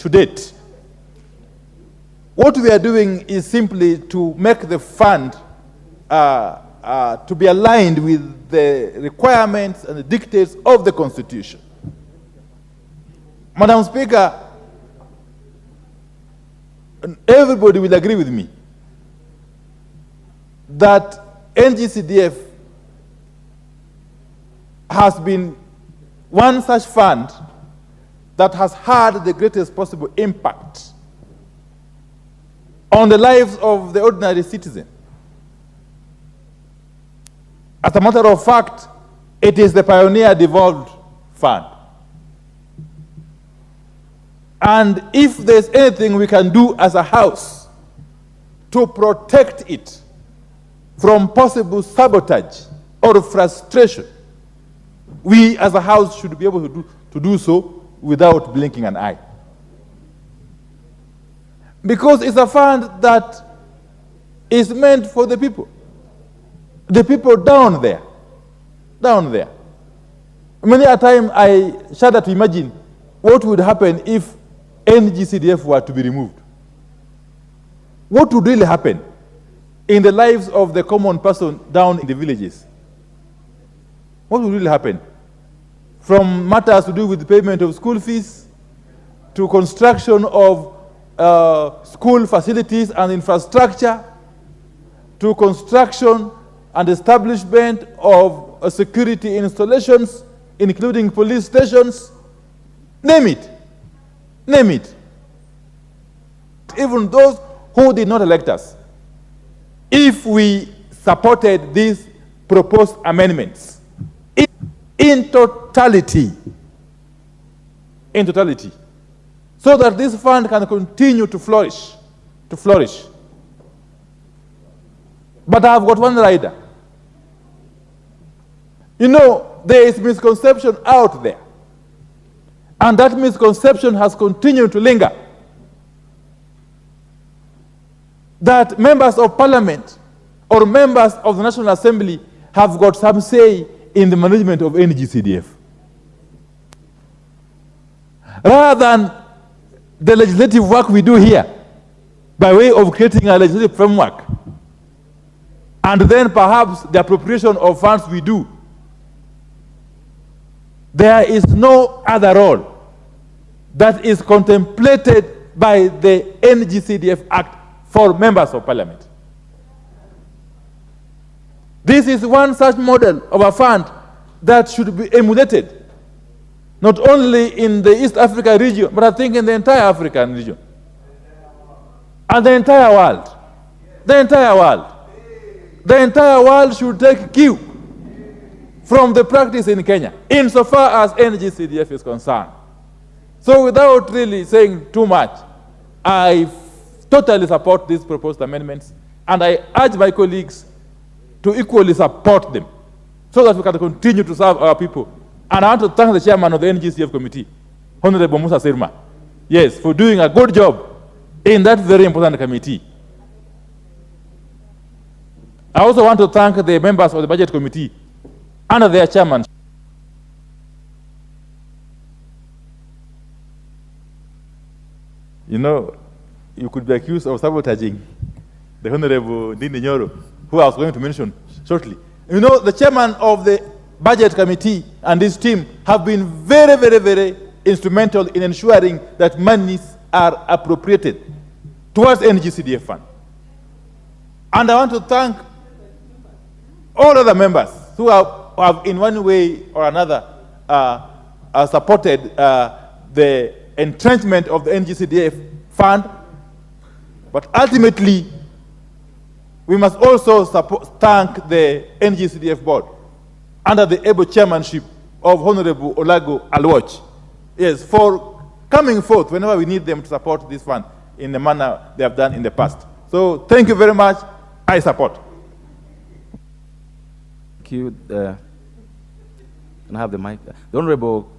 to date. What we are doing is simply to make the fund to be aligned with the requirements and the dictates of the Constitution. Madam Speaker, everybody will agree with me that NGCDF has been one such fund that has had the greatest possible impact on the lives of the ordinary citizen. As a matter of fact, it is the pioneer devolved fund. And if there's anything we can do as a house to protect it from possible sabotage or frustration, we as a house should be able to do so without blinking an eye. Because it's a fund that is meant for the people down there. Many a time I shudder to imagine what would happen if NGCDF were to be removed. What would really happen in the lives of the common person down in the villages? What would really happen? From matters to do with the payment of school fees, to construction of school facilities and infrastructure, to construction and establishment of security installations, including police stations, name it. Even those who did not elect us, if we supported these proposed amendments in totality, so that this fund can continue to flourish. But I've got one rider. You know, there is misconception out there, and that misconception has continued to linger, that members of parliament or members of the National Assembly have got some say in the management of NGCDF. Rather than the legislative work we do here, by way of creating a legislative framework, and then perhaps the appropriation of funds we do, there is no other role that is contemplated by the NGCDF Act for members of parliament. This is one such model of a fund that should be emulated, not only in the East Africa region, but I think in the entire African region. And the entire world. The entire world should take cue from the practice in Kenya, insofar as NGCDF is concerned. So without really saying too much, I totally support these proposed amendments, and I urge my colleagues to equally support them so that we can continue to serve our people. And I want to thank the chairman of the NGCF committee, Honorable Musa Sirma, yes, for doing a good job in that very important committee. I also want to thank the members of the budget committee under their chairman. You know, you could be accused of sabotaging the Honorable Ndindi Nyoro, who I was going to mention shortly. You know, the chairman of the budget committee and his team have been very, very, very instrumental in ensuring that monies are appropriated towards NGCDF fund. And I want to thank all other members who have in one way or another supported the entrenchment of the NGCDF fund. But ultimately, we must also thank the NGCDF board under the able chairmanship of Honorable Olago Alwoch, yes, for coming forth whenever we need them to support this fund in the manner they have done in the past. So thank you very much. I support. Thank you. Can I have the mic? The Honorable